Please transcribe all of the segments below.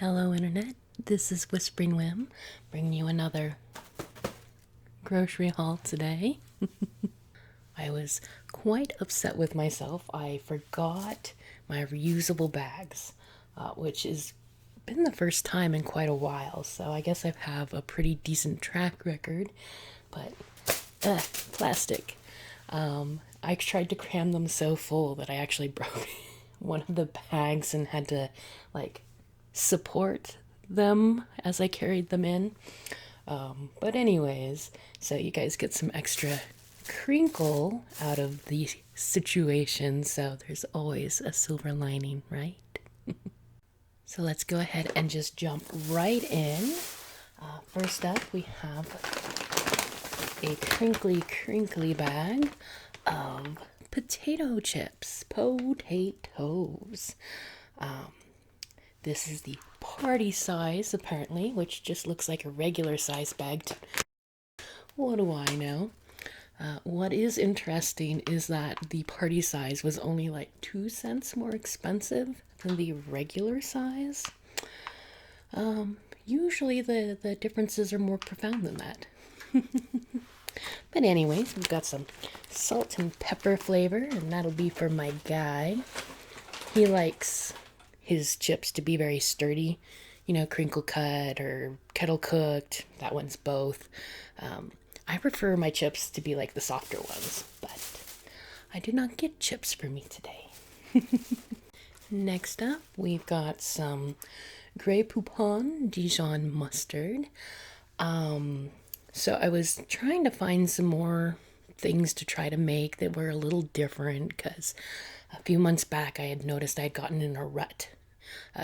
Hello Internet, this is Whispering Whim, bringing you another grocery haul today. I was quite upset with myself. I forgot my reusable bags, which has been the first time in quite a while, so I guess I have a pretty decent track record, but plastic. I tried to cram them so full that I actually broke one of the bags and had to like support them as I carried them in. But anyways, so you guys get some extra crinkle out of the situation, so there's always a silver lining, right? So let's go ahead and just jump right in. First up, we have a crinkly bag of potato chips. Potatoes. This is the party size, apparently, which just looks like a regular size bag. What do I know? What is interesting is that the party size was only like 2 cents more expensive than the regular size. Usually the differences are more profound than that. But anyways, we've got some salt and pepper flavor, and that'll be for my guy. He likes his chips to be very sturdy, crinkle cut or kettle cooked. That one's both. I prefer my chips to be like the softer ones, but I did not get chips for me today. Next up, we've got some Grey Poupon Dijon mustard. So I was trying to find some more things to try to make that were a little different because a few months back I had noticed I had gotten in a rut,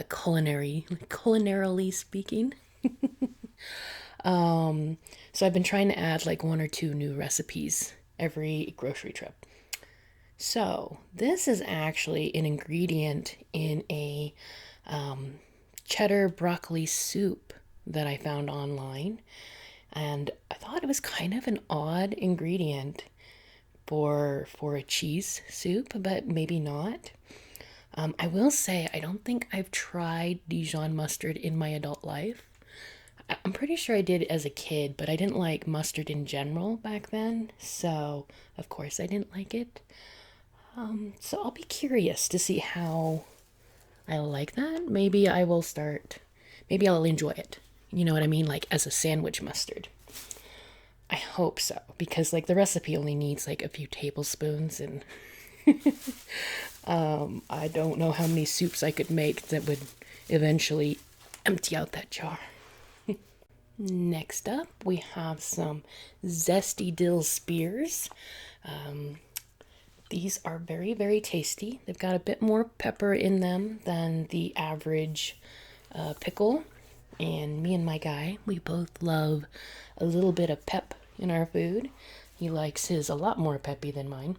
culinarily speaking. So I've been trying to add like 1 or 2 new recipes every grocery trip. So this is actually an ingredient in a cheddar broccoli soup that I found online. And I thought it was kind of an odd ingredient for a cheese soup, but maybe not. I will say I don't think I've tried Dijon mustard in my adult life. I'm pretty sure I did as a kid, but I didn't like mustard in general back then, so of course I didn't like it. So I'll be curious to see how I like that. Maybe I'll enjoy it. You know what I mean? Like as a sandwich mustard. I hope so, because like the recipe only needs like a few tablespoons, and I don't know how many soups I could make that would eventually empty out that jar. Next up, we have some zesty dill spears. These are very, very tasty. They've got a bit more pepper in them than the average pickle. And me and my guy, we both love a little bit of pep in our food. He likes his a lot more peppy than mine.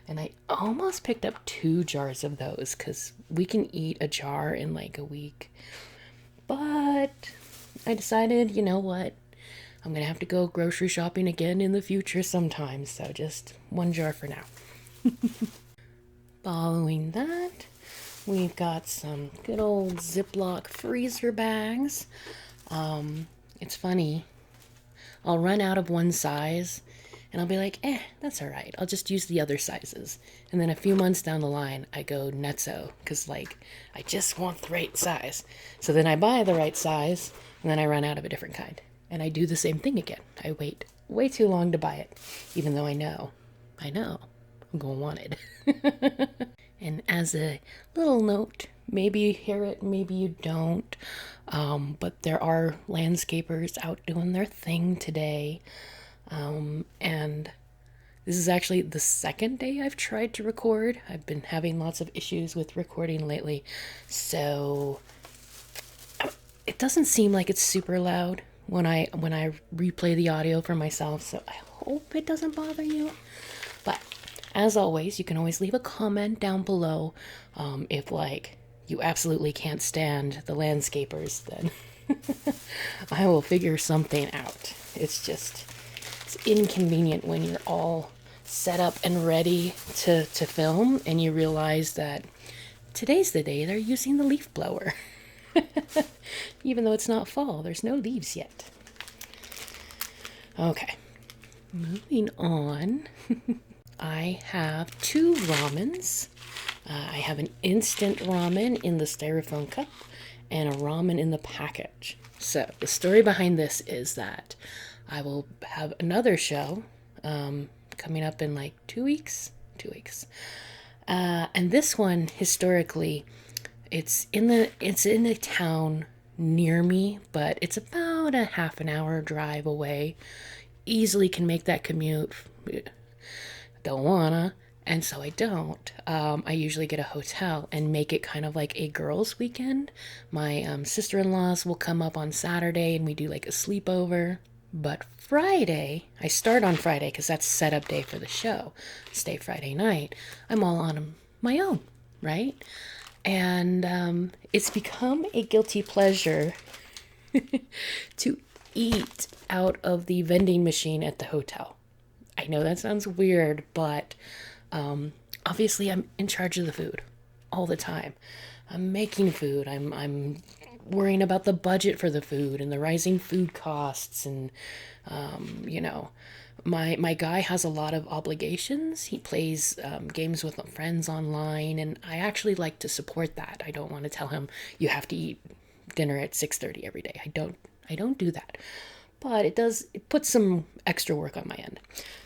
And I almost picked up 2 jars of those because we can eat a jar in like a week. But I decided, you know what? I'm going to have to go grocery shopping again in the future sometime. So just 1 jar for now. Following that, we've got some good old Ziploc freezer bags. It's funny. I'll run out of one size and I'll be like, that's all right. I'll just use the other sizes. And then a few months down the line, I go nutso because I just want the right size. So then I buy the right size and then I run out of a different kind. And I do the same thing again. I wait way too long to buy it, even though I know, I'm going to want it. And as a little note, maybe you hear it, maybe you don't, but there are landscapers out doing their thing today. And this is actually the second day I've tried to record. I've been having lots of issues with recording lately, so it doesn't seem like it's super loud when I replay the audio for myself, so I hope it doesn't bother you. But as always, you can always leave a comment down below if you absolutely can't stand the landscapers, then I will figure something out. It's inconvenient when you're all set up and ready to film and you realize that today's the day they're using the leaf blower. Even though it's not fall, there's no leaves yet. Okay, moving on. I have two ramens. I have an instant ramen in the styrofoam cup and a ramen in the package. So, the story behind this is that I will have another show coming up in like 2 weeks. 2 weeks. And this one, historically, it's in a town near me, but it's about a half an hour drive away. Easily can make that commute. Don't wanna, and so I don't. I usually get a hotel and make it kind of like a girls' weekend. My sister-in-laws will come up on Saturday and we do like a sleepover. But Friday, I start on Friday because that's setup day for the show. Stay Friday night. I'm all on my own, right? And it's become a guilty pleasure to eat out of the vending machine at the hotel. I know that sounds weird, but obviously I'm in charge of the food all the time. I'm making food. I'm worrying about the budget for the food and the rising food costs, and you know, my guy has a lot of obligations. He plays games with friends online, and I actually like to support that. I don't want to tell him you have to eat dinner at 6:30 every day. I don't do that. But it puts some extra work on my end.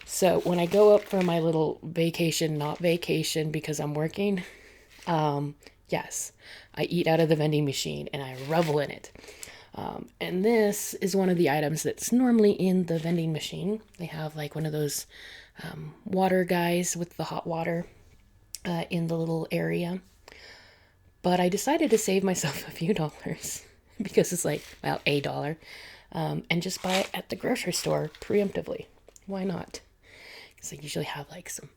So when I go up for my little vacation, not vacation because I'm working, yes, I eat out of the vending machine and I revel in it. And this is one of the items that's normally in the vending machine. They have like one of those water guys with the hot water in the little area. But I decided to save myself a few dollars because it's like, well, $1. And just buy it at the grocery store preemptively. Why not? Because I usually have like some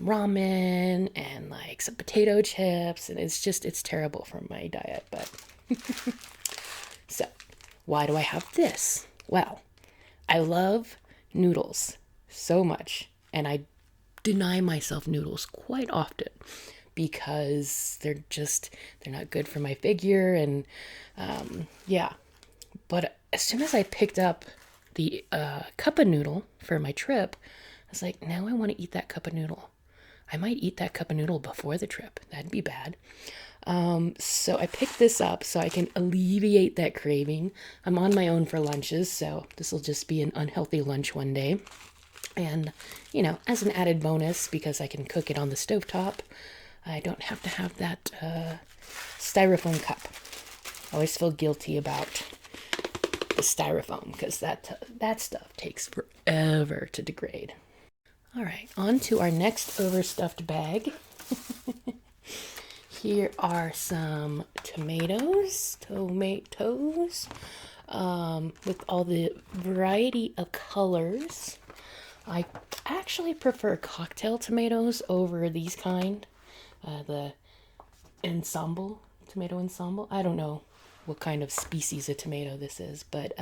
ramen and like some potato chips, and it's terrible for my diet. But so, why do I have this? Well, I love noodles so much, and I deny myself noodles quite often because they're not good for my figure, and yeah. But as soon as I picked up the cup of noodle for my trip, I was like, now I want to eat that cup of noodle. I might eat that cup of noodle before the trip. That'd be bad. So I picked this up so I can alleviate that craving. I'm on my own for lunches, so this will just be an unhealthy lunch one day. And, you know, as an added bonus, because I can cook it on the stovetop, I don't have to have that styrofoam cup. I always feel guilty about the styrofoam because that stuff takes forever to degrade. All right, on to our next overstuffed bag. Here are some tomatoes, with all the variety of colors. I actually prefer cocktail tomatoes over these kind, the tomato ensemble. I don't know what kind of species of tomato this is, but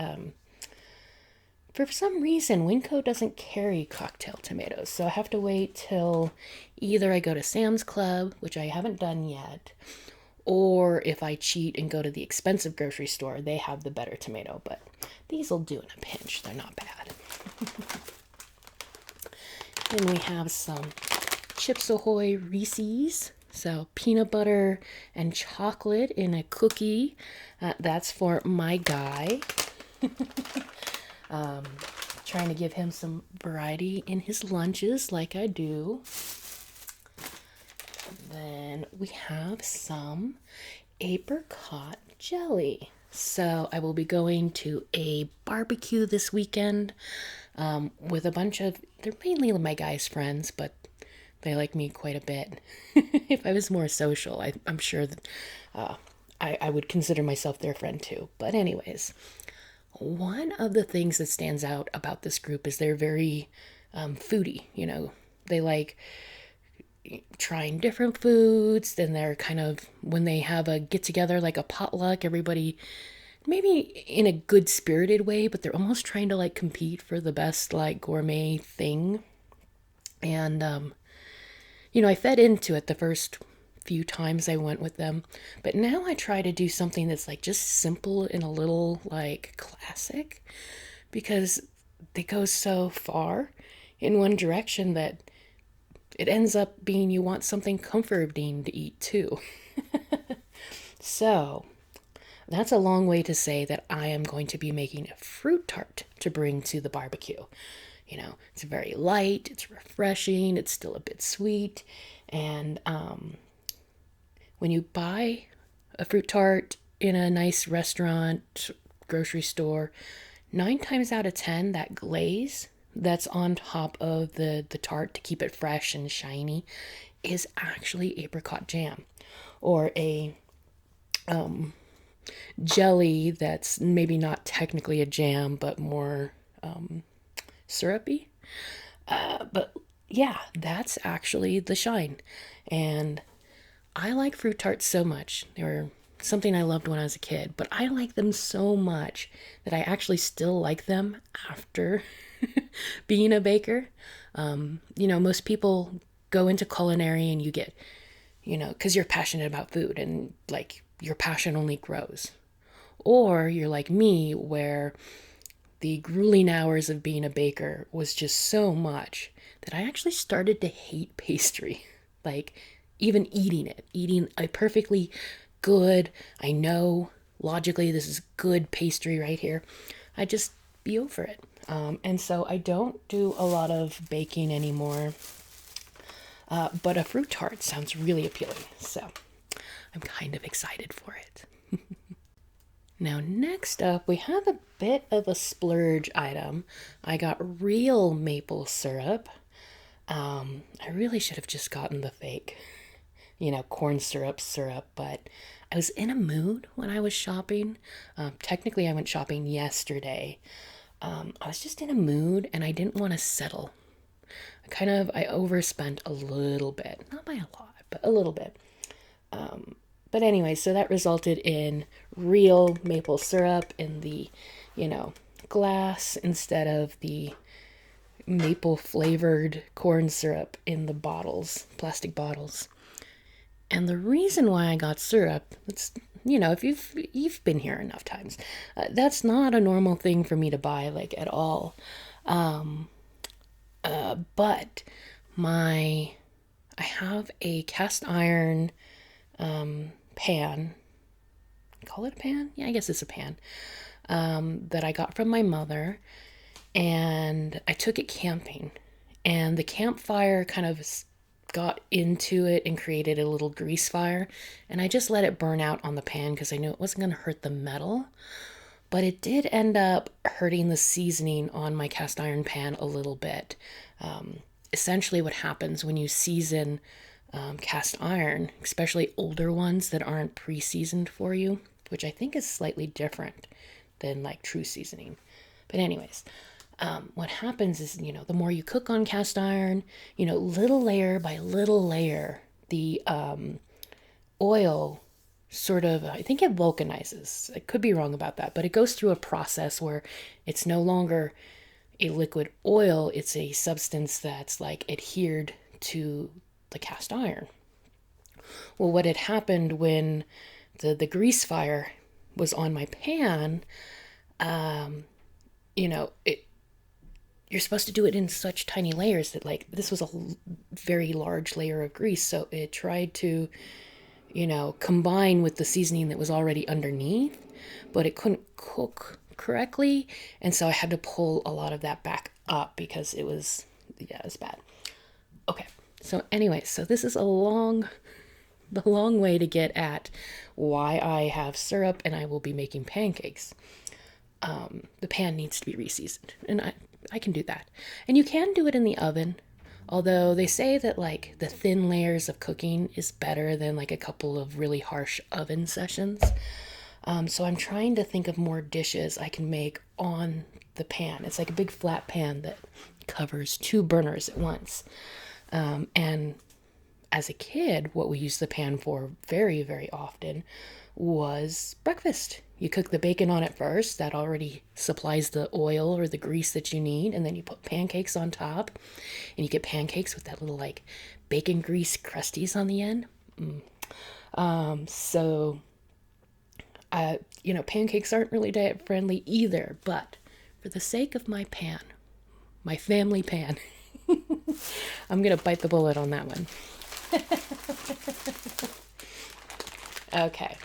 for some reason, Winco doesn't carry cocktail tomatoes, so I have to wait till either I go to Sam's Club, which I haven't done yet, or if I cheat and go to the expensive grocery store, they have the better tomato, but these will do in a pinch. They're not bad. Then we have some Chips Ahoy Reese's. So peanut butter and chocolate in a cookie. That's for my guy. Trying to give him some variety in his lunches like I do. And then we have some apricot jelly. So I will be going to a barbecue this weekend with a bunch of, they're mainly my guy's friends, but they like me quite a bit. If I was more social, I'm sure that I would consider myself their friend too. But anyways, one of the things that stands out about this group is they're very foodie. You know, they like trying different foods. Then they're kind of, when they have a get together, like a potluck, everybody maybe in a good spirited way, but they're almost trying to like compete for the best like gourmet thing. And you know, I fed into it the first few times I went with them. But now I try to do something that's like just simple and a little like classic, because they go so far in one direction that it ends up being you want something comforting to eat too. So that's a long way to say that I am going to be making a fruit tart to bring to the barbecue. You know, it's very light, it's refreshing, it's still a bit sweet. And when you buy a fruit tart in a nice restaurant, grocery store, 9 times out of 10, that glaze that's on top of the tart to keep it fresh and shiny is actually apricot jam, or a jelly that's maybe not technically a jam, but more syrupy. But yeah, that's actually the shine. And I like fruit tarts so much. They were something I loved when I was a kid, but I like them so much that I actually still like them after being a baker. Most people go into culinary and you get, because you're passionate about food and like your passion only grows. Or you're like me, where the grueling hours of being a baker was just so much that I actually started to hate pastry. Like, even eating it, eating a perfectly good, I know logically this is good pastry right here, I just be over it. And so I don't do a lot of baking anymore. But a fruit tart sounds really appealing. So I'm kind of excited for it. Now, next up, we have a bit of a splurge item. I got real maple syrup. I really should have just gotten the fake, corn syrup, but I was in a mood when I was shopping. Technically, I went shopping yesterday. I was just in a mood and I didn't want to settle. I overspent a little bit, not by a lot, but a little bit. But anyway, so that resulted in real maple syrup in the, glass instead of the maple flavored corn syrup in the bottles, plastic bottles. And the reason why I got syrup, it's, if you've been here enough times, that's not a normal thing for me to buy, like, at all. But I have a cast iron pan. Call it a pan? Yeah, I guess it's a pan. That I got from my mother, and I took it camping, and the campfire kind of got into it and created a little grease fire, and I just let it burn out on the pan because I knew it wasn't going to hurt the metal, but it did end up hurting the seasoning on my cast iron pan a little bit. Essentially what happens when you season cast iron, especially older ones that aren't pre-seasoned for you, which I think is slightly different than like true seasoning. But anyways, what happens is, the more you cook on cast iron, little layer by little layer, the oil sort of, I think it vulcanizes. I could be wrong about that, but it goes through a process where it's no longer a liquid oil, it's a substance that's like adhered to the cast iron. Well, what had happened when the grease fire was on my pan, you're supposed to do it in such tiny layers that, like, this was a very large layer of grease, so it tried to, combine with the seasoning that was already underneath, but it couldn't cook correctly, and so I had to pull a lot of that back up because it was bad. Okay, so anyway, so this is the long way to get at why I have syrup and I will be making pancakes. The pan needs to be reseasoned, and I can do that. And you can do it in the oven, although they say that like the thin layers of cooking is better than like a couple of really harsh oven sessions. So I'm trying to think of more dishes I can make on the pan. It's like a big flat pan that covers 2 burners at once. And as a kid, what we used the pan for very, very often was breakfast. You cook the bacon on it first. That already supplies the oil or the grease that you need. And then you put pancakes on top. And you get pancakes with that little like bacon grease crusties on the end. So, pancakes aren't really diet friendly either, but for the sake of my pan, my family pan, I'm gonna bite the bullet on that one. Okay,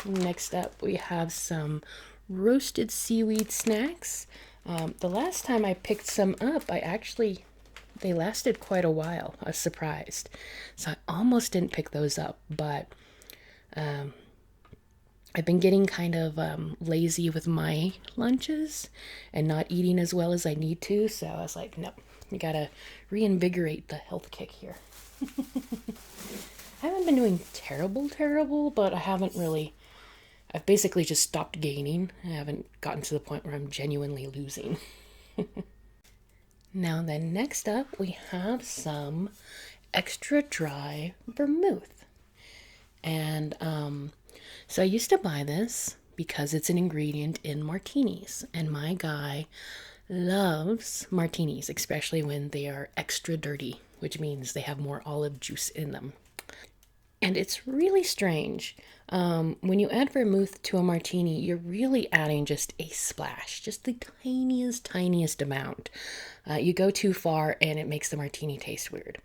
next up we have some roasted seaweed snacks. The last time I picked some up, they lasted quite a while. I was surprised. So I almost didn't pick those up, but I've been getting kind of lazy with my lunches and not eating as well as I need to. So I was like, no, you gotta reinvigorate the health kick here. I haven't been doing terrible, but I've basically just stopped gaining. I haven't gotten to the point where I'm genuinely losing. Now then, next up we have some extra dry vermouth. And so I used to buy this because it's an ingredient in martinis. And my guy loves martinis, especially when they are extra dirty, which means they have more olive juice in them. And it's really strange. When you add vermouth to a martini, you're really adding just a splash, just the tiniest amount. You go too far and it makes the martini taste weird.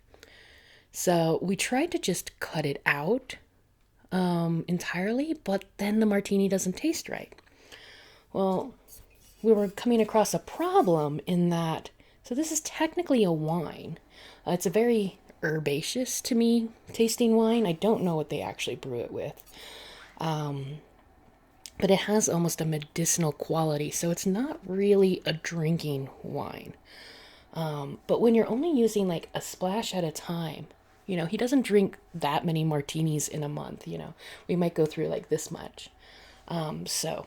So we tried to just cut it out entirely, but then the martini doesn't taste right. Well, we were coming across a problem in that, so this is technically a wine. It's a very herbaceous to me tasting wine. I don't know what they actually brew it with. But it has almost a medicinal quality, so it's not really a drinking wine. But when you're only using like a splash at a time, he doesn't drink that many martinis in a month, We might go through like this much. So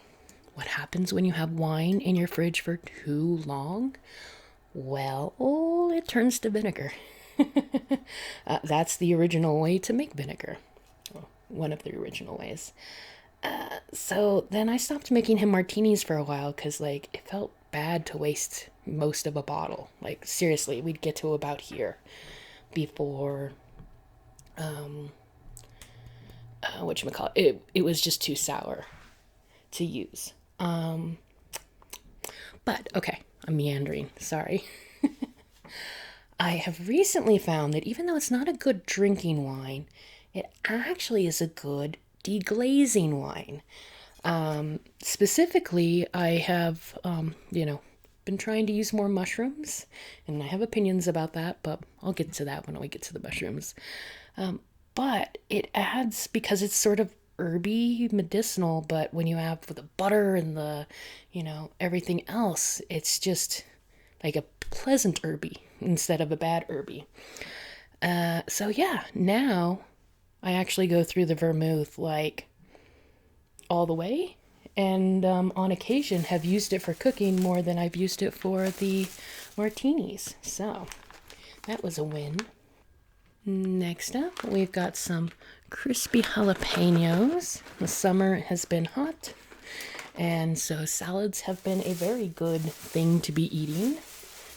what happens when you have wine in your fridge for too long? Well, it turns to vinegar. That's the original way to make vinegar. Well, one of the original ways. So then I stopped making him martinis for a while because, it felt bad to waste most of a bottle. Seriously, we'd get to about here before, whatchamacallit, it was just too sour to use. But, okay, I'm meandering, sorry. I have recently found that even though it's not a good drinking wine, it actually is a good deglazing wine. Specifically, I have, been trying to use more mushrooms, and I have opinions about that, but I'll get to that when we get to the mushrooms. But it adds, because it's sort of herby, medicinal, but when you have the butter and the, everything else, it's just like a pleasant herby instead of a bad herby. So yeah, now I actually go through the vermouth all the way, and on occasion have used it for cooking more than I've used it for the martinis. So that was a win. Next up, we've got some crispy jalapenos. The summer has been hot, and so salads have been a very good thing to be eating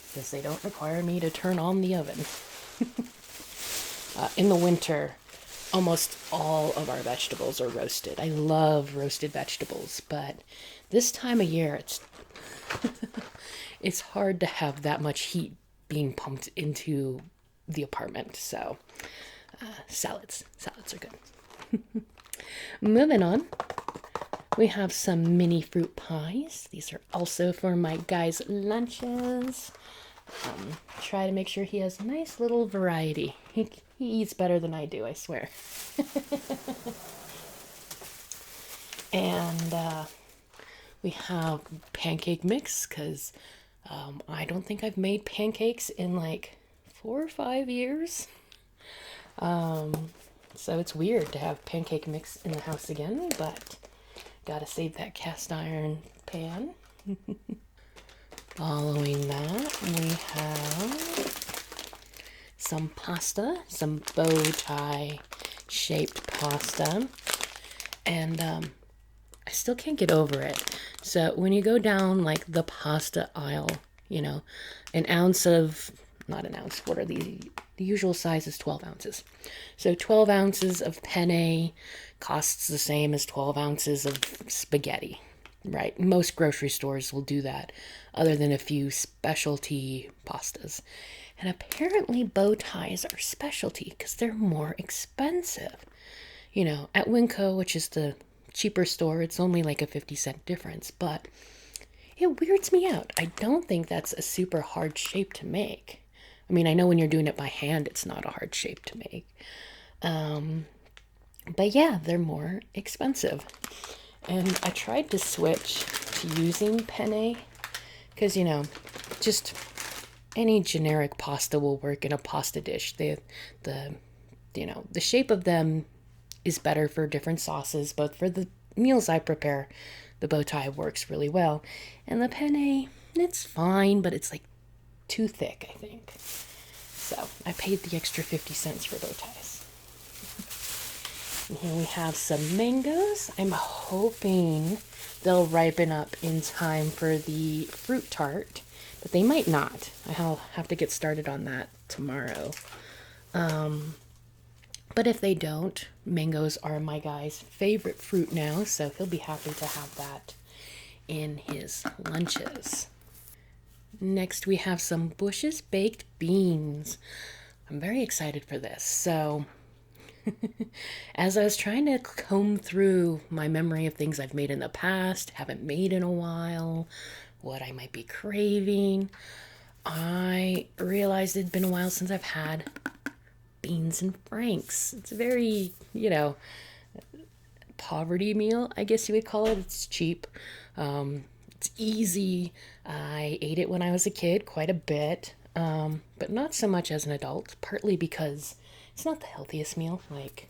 because they don't require me to turn on the oven. In the winter, almost all of our vegetables are roasted. I love roasted vegetables, but this time of year, it's hard to have that much heat being pumped into the apartment. So, salads are good. Moving on, we have some mini fruit pies. These are also for my guy's lunches. Try to make sure he has a nice little variety. He eats better than I do, I swear. And we have pancake mix because I don't think I've made pancakes in 4 or 5 years. So it's weird to have pancake mix in the house again, but gotta save that cast iron pan. Following that, we have some pasta, some bow tie shaped pasta, and I still can't get over it. So when you go down the pasta aisle, an ounce of not an ounce. What are the usual size is 12 ounces. So 12 ounces of penne costs the same as 12 ounces of spaghetti, right? Most grocery stores will do that, other than a few specialty pastas. And apparently bow ties are specialty because they're more expensive. You know, at Winco, which is the cheaper store, it's only like a 50-cent difference, but it weirds me out. I don't think that's a super hard shape to make. I mean, I know when you're doing it by hand, it's not a hard shape to make. But yeah, they're more expensive. And I tried to switch to using penne because, you know, just any generic pasta will work in a pasta dish. The the shape of them is better for different sauces, but for the meals I prepare, the bow tie works really well. And the penne, it's fine, but it's like too thick, I think. So I paid the extra 50 cents for bow ties. And here we have some mangoes. I'm hoping they'll ripen up in time for the fruit tart, but they might not. I'll have to get started on that tomorrow. But if they don't, mangoes are my guy's favorite fruit now, so he'll be happy to have that in his lunches. Next, we have some Bush's baked beans. I'm very excited for this. So, as I was trying to comb through my memory of things I've made in the past, haven't made in a while, what I might be craving, I realized it'd been a while since I've had beans and franks. It's a very, poverty meal, I guess you would call it. It's cheap. It's easy. I ate it when I was a kid quite a bit, but not so much as an adult, partly because it's not the healthiest meal. Like,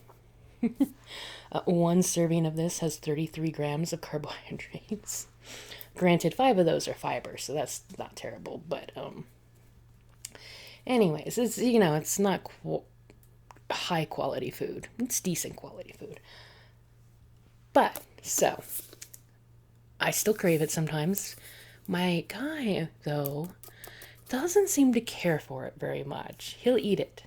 one serving of this has 33 grams of carbohydrates. Granted, 5 of those are fiber, so that's not terrible, but anyways, it's not high quality food. It's decent quality food. But, so, I still crave it sometimes. My guy, though, doesn't seem to care for it very much. He'll eat it.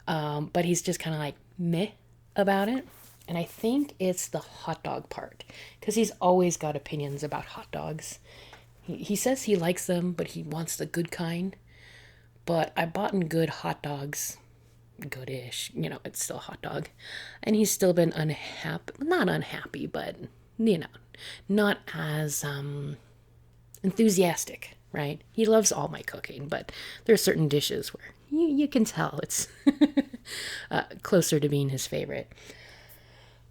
But he's just kind of like meh about it. And I think it's the hot dog part. Because he's always got opinions about hot dogs. He says he likes them, but he wants the good kind. But I bought in good hot dogs. Goodish. It's still a hot dog. And he's still been unhappy. Not unhappy, but, not as enthusiastic, right? He loves all my cooking, but there are certain dishes where you can tell it's closer to being his favorite.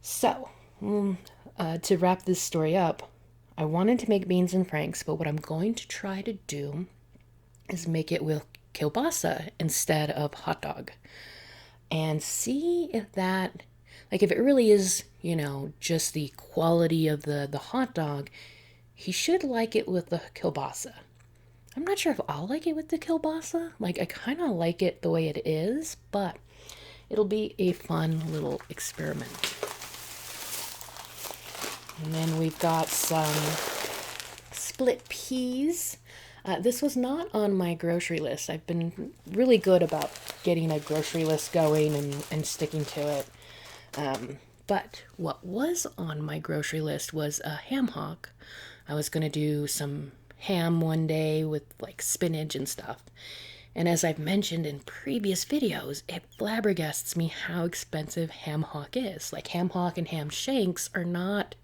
So, to wrap this story up, I wanted to make beans and franks, but what I'm going to try to do is make it with kielbasa instead of hot dog. And see if that, like if it really is, just the quality of the hot dog, he should like it with the kielbasa. I'm not sure if I'll like it with the kielbasa. Like, I kind of like it the way it is, but it'll be a fun little experiment. And then we've got some split peas. This was not on my grocery list. I've been really good about getting a grocery list going and sticking to it. But what was on my grocery list was a ham hock. I was going to do some ham one day with like spinach and stuff. And as I've mentioned in previous videos, it flabbergasts me how expensive ham hock is. Like, ham hock and ham shanks are not,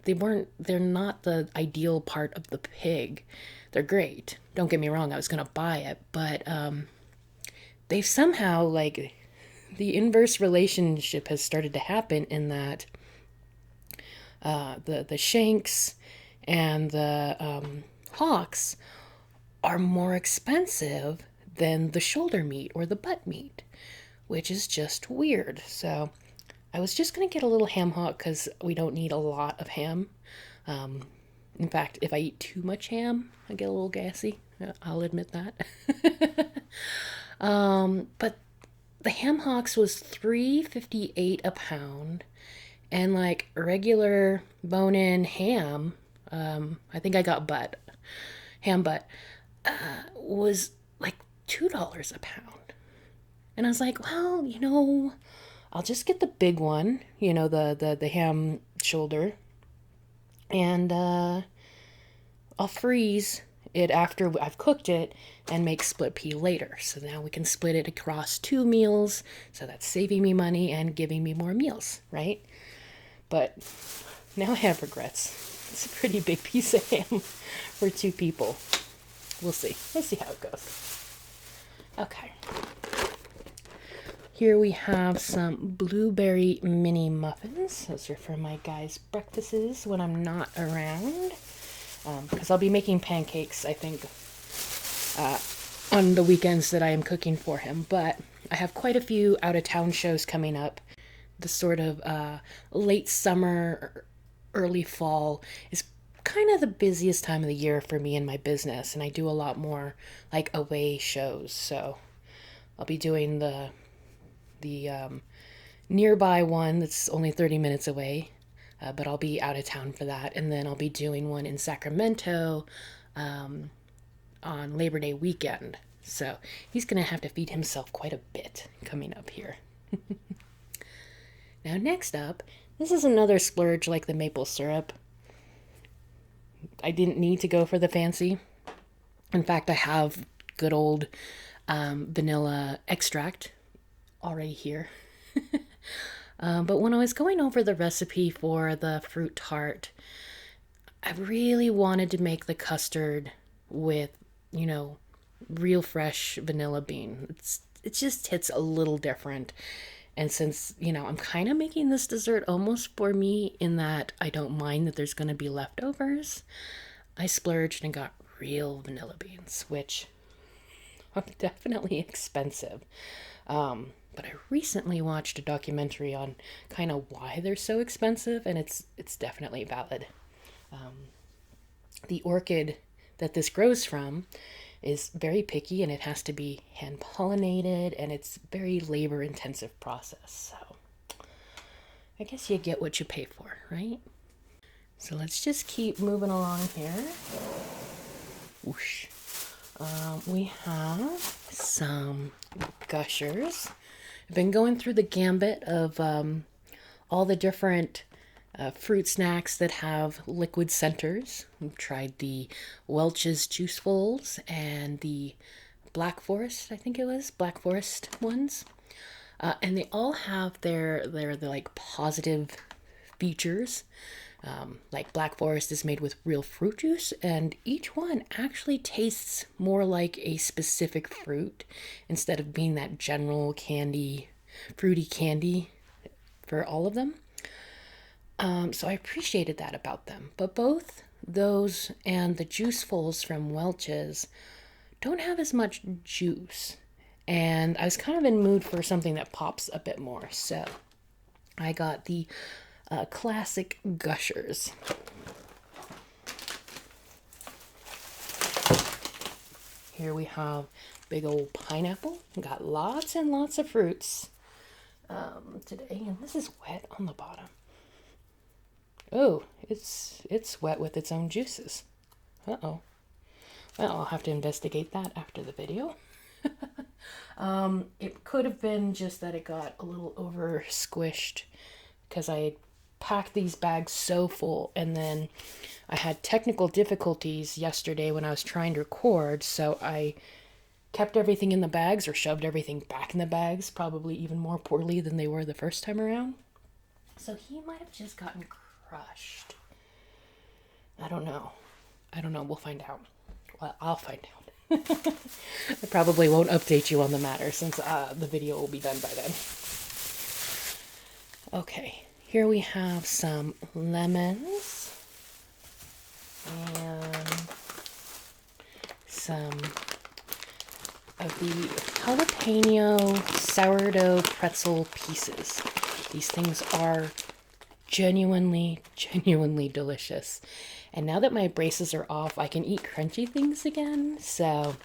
they're not the ideal part of the pig. They're great. Don't get me wrong, I was going to buy it, but they've somehow, like, the inverse relationship has started to happen in that the shanks and the hocks are more expensive than the shoulder meat or the butt meat, which is just weird. So I was just going to get a little ham hock because we don't need a lot of ham. In fact, if I eat too much ham, I get a little gassy. I'll admit that. But the ham hocks was $3.58 a pound, and like regular bone-in ham, I think I got ham butt, was like $2 a pound. And I was like, well, I'll just get the big one, the ham shoulder, and I'll freeze it after I've cooked it and make split pea later. So now we can split it across 2 meals. So that's saving me money and giving me more meals, right? But now I have regrets. It's a pretty big piece of ham for 2 people. We'll see. Let's see how it goes. Okay. Here we have some blueberry mini muffins. Those are for my guys' breakfasts when I'm not around. Because I'll be making pancakes, I think, on the weekends that I am cooking for him. But I have quite a few out-of-town shows coming up. The sort of late summer, early fall is kind of the busiest time of the year for me and my business. And I do a lot more, like, away shows. So I'll be doing the nearby one that's only 30 minutes away. But I'll be out of town for that. And then I'll be doing one in Sacramento on Labor Day weekend. So he's going to have to feed himself quite a bit coming up here. Now, next up, this is another splurge like the maple syrup. I didn't need to go for the fancy. In fact, I have good old vanilla extract already here. But when I was going over the recipe for the fruit tart, I really wanted to make the custard with, real fresh vanilla bean. It just hits a little different. And since, I'm kind of making this dessert almost for me in that I don't mind that there's going to be leftovers, I splurged and got real vanilla beans, which are definitely expensive. But I recently watched a documentary on kind of why they're so expensive, and it's definitely valid. The orchid that this grows from is very picky, and it has to be hand pollinated, and it's a very labor intensive process. So I guess you get what you pay for, right? So let's just keep moving along here. Whoosh. We have some gushers. I've been going through the gambit of all the different fruit snacks that have liquid centers. We've tried the Welch's Juicefuls and the Black Forest, I think it was, Black Forest ones. And they all have their like positive features. Like Black Forest is made with real fruit juice, and each one actually tastes more like a specific fruit instead of being that general candy, fruity candy for all of them. So I appreciated that about them. But both those and the Juicefuls from Welch's don't have as much juice. And I was kind of in the mood for something that pops a bit more. So I got the classic gushers. Here we have big old pineapple. We got lots and lots of fruits today, and this is wet on the bottom. Oh, it's wet with its own juices. Uh-oh. Well, I'll have to investigate that after the video. It could have been just that it got a little over squished because I packed these bags so full, and then I had technical difficulties yesterday when I was trying to record, so I kept everything in the bags or shoved everything back in the bags, probably even more poorly than they were the first time around. So he might have just gotten crushed. I don't know. We'll find out. Well, I'll find out. I probably won't update you on the matter since the video will be done by then. Okay, here we have some lemons and some of the jalapeno sourdough pretzel pieces. These things are genuinely delicious. And now that my braces are off, I can eat crunchy things again. So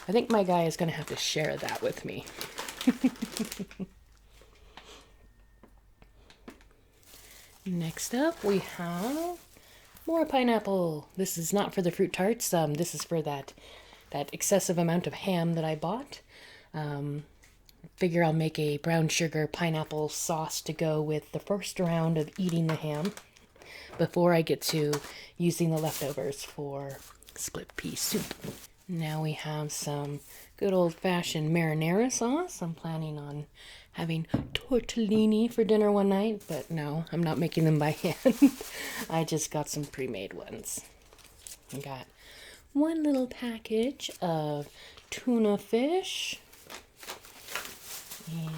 I think my guy is going to have to share that with me. Next up, we have more pineapple. This is not for the fruit tarts. This is for that that excessive amount of ham that I bought. Figure I'll make a brown sugar pineapple sauce to go with the first round of eating the ham before I get to using the leftovers for split pea soup. Now we have some good old-fashioned marinara sauce. I'm planning on having tortellini for dinner one night, but no, I'm not making them by hand. I just got some pre-made ones. I got one little package of tuna fish and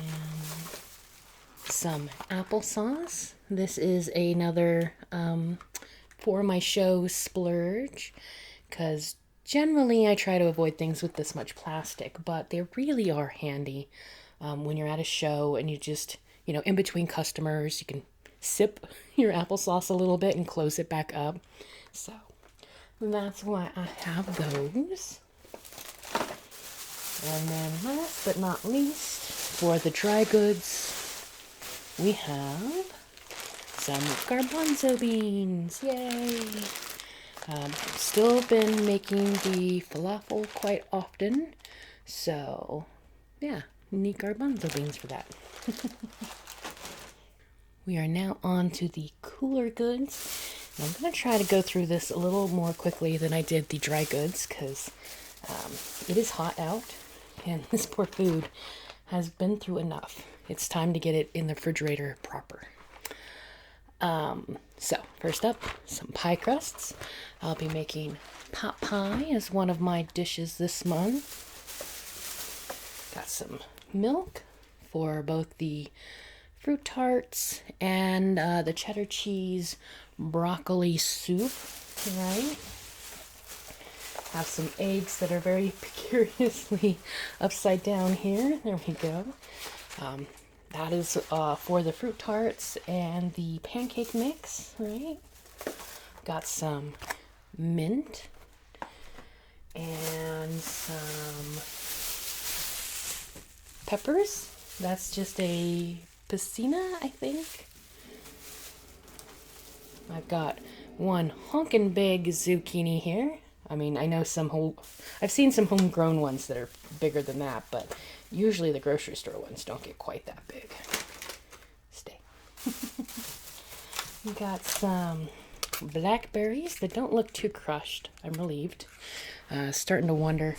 some applesauce. This is another for my show splurge, because generally I try to avoid things with this much plastic, but they really are handy when you're at a show and you just, in between customers, you can sip your applesauce a little bit and close it back up. So that's why I have those. And then last but not least, for the dry goods, we have some garbanzo beans. Yay! Still been making the falafel quite often, so yeah, need garbanzo beans for that. We are now on to the cooler goods. And I'm going to try to go through this a little more quickly than I did the dry goods, because it is hot out, and this poor food has been through enough. It's time to get it in the refrigerator proper. So first up, some pie crusts. I'll be making pot pie as one of my dishes this month. Got some milk for both the fruit tarts and the cheddar cheese broccoli soup, right? Have some eggs that are very curiously upside down here. There we go. That is for the fruit tarts and the pancake mix, right? Got some mint and some peppers. That's just a pastina, I think. I've got one honkin' big zucchini here. I mean, I know I've seen some homegrown ones that are bigger than that, but usually the grocery store ones don't get quite that big. Stay. We got some blackberries that don't look too crushed. I'm relieved. Starting to wonder,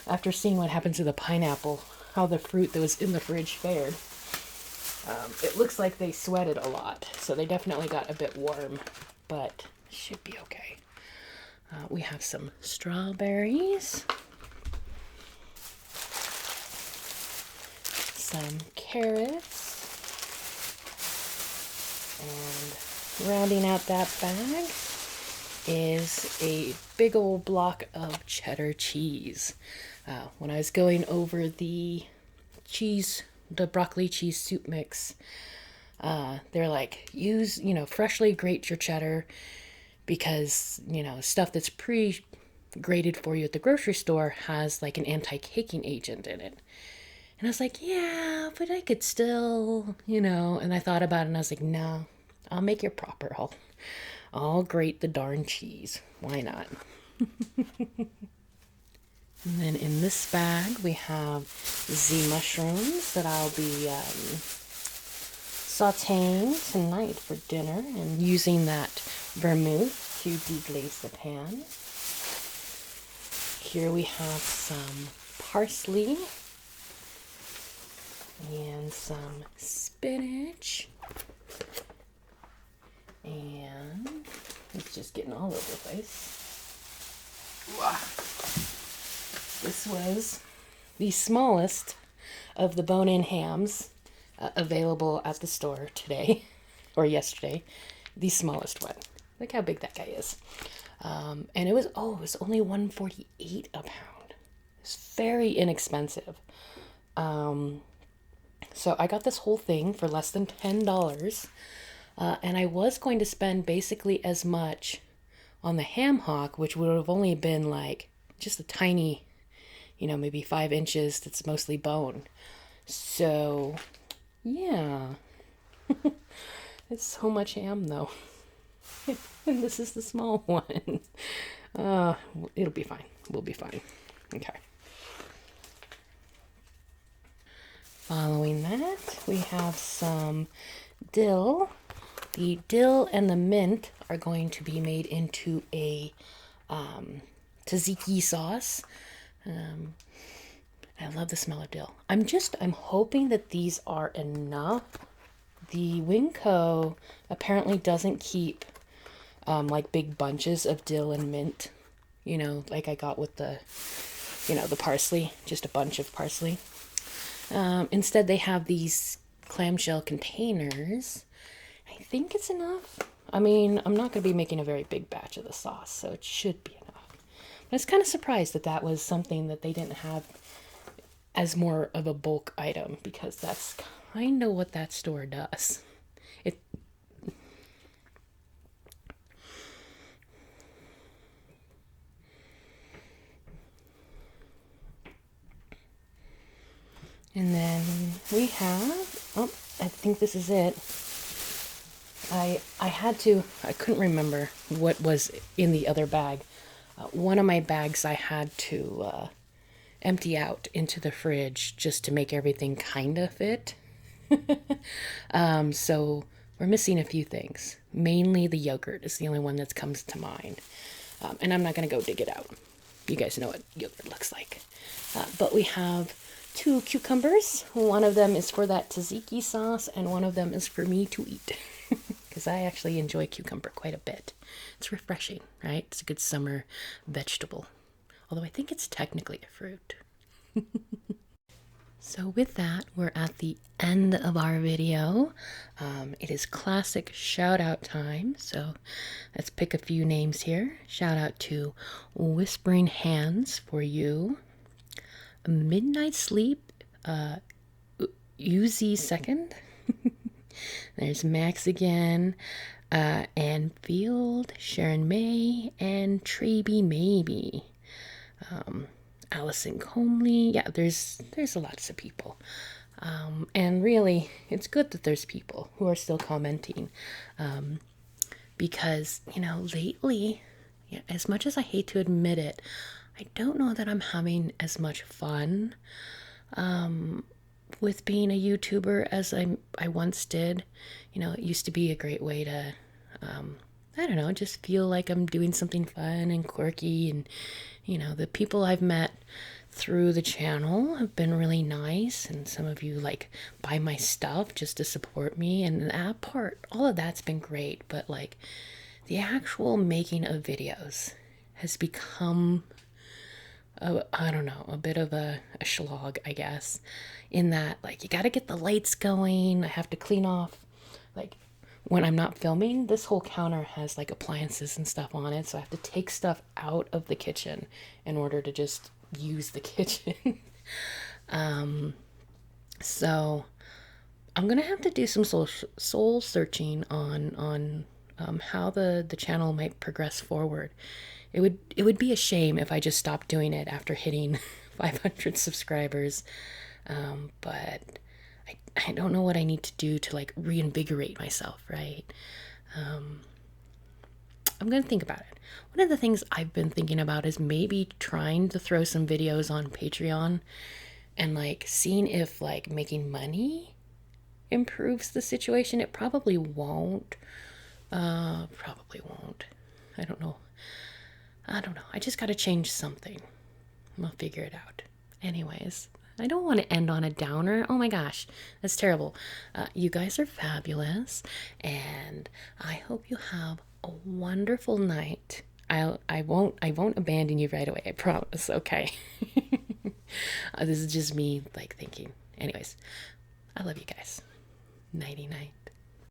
after seeing what happened to the pineapple, how the fruit that was in the fridge fared. It looks like they sweated a lot, so they definitely got a bit warm, but should be okay. We have some strawberries, some carrots, and rounding out that bag is a big old block of cheddar cheese. When I was going over the broccoli cheese soup mix, they're like, freshly grate your cheddar, because, stuff that's pre-grated for you at the grocery store has like an anti-caking agent in it. And I was like, yeah, but I could still, and I thought about it and I was like, no, I'll make it proper. I'll grate the darn cheese. Why not? And then in this bag, we have the mushrooms that I'll be sauteing tonight for dinner and using that vermouth to deglaze the pan. Here we have some parsley and some spinach. And it's just getting all over the place. Wow. This was the smallest of the bone-in hams available at the store today, or yesterday. The smallest one. Look how big that guy is. And it was only $1.48 a pound. It's very inexpensive. So I got this whole thing for less than $10. And I was going to spend basically as much on the ham hock, which would have only been like just a tiny, maybe 5 inches that's mostly bone. So, yeah. It's so much ham, though. And this is the small one. It'll be fine. We'll be fine. Okay. Following that, we have some dill. The dill and the mint are going to be made into a tzatziki sauce. I love the smell of dill. I'm hoping that these are enough. The Winco apparently doesn't keep like big bunches of dill and mint, like I got with the parsley, just a bunch of parsley. Instead, they have these clamshell containers. I think it's enough. I mean, I'm not going to be making a very big batch of the sauce, so it should be enough. But I was kind of surprised that that was something that they didn't have as more of a bulk item, because that's kind of what that store does. It And then we have, oh, I think this is it. I couldn't remember what was in the other bag. One of my bags I had to empty out into the fridge just to make everything kind of fit. So we're missing a few things. Mainly the yogurt is the only one that comes to mind. And I'm not going to go dig it out. You guys know what yogurt looks like. But we have 2 cucumbers. One of them is for that tzatziki sauce, and one of them is for me to eat. Because I actually enjoy cucumber quite a bit. It's refreshing, right? It's a good summer vegetable. Although I think it's technically a fruit. So with that, we're at the end of our video. It is classic shout out time. So let's pick a few names here. Shout out to Whispering Hands for you. Midnight Sleep, Uzi Second. There's Max again, Ann Field, Sharon May, and Traby Maybe. Allison Comley. Yeah, there's lots of people. And really, it's good that there's people who are still commenting. Because, lately, as much as I hate to admit it, I don't know that I'm having as much fun with being a YouTuber as I once did. It used to be a great way to, I don't know, just feel like I'm doing something fun and quirky. And, the people I've met through the channel have been really nice. And some of you buy my stuff just to support me. And that part, all of that's been great. But the actual making of videos has become, I don't know, a bit of a slog, I guess, in that you got to get the lights going. I have to clean off, when I'm not filming, this whole counter has appliances and stuff on it, so I have to take stuff out of the kitchen in order to just use the kitchen. So I'm gonna have to do some soul searching on how the channel might progress forward. It would be a shame if I just stopped doing it after hitting 500 subscribers. But I don't know what I need to do to reinvigorate myself, right? I'm gonna think about it. One of the things I've been thinking about is maybe trying to throw some videos on Patreon and seeing if making money improves the situation. It probably won't. Probably won't. I don't know. I just gotta change something. I'll figure it out. Anyways, I don't want to end on a downer. Oh my gosh, that's terrible. You guys are fabulous, and I hope you have a wonderful night. I won't abandon you right away. I promise. Okay. This is just me thinking. Anyways, I love you guys. Nighty night.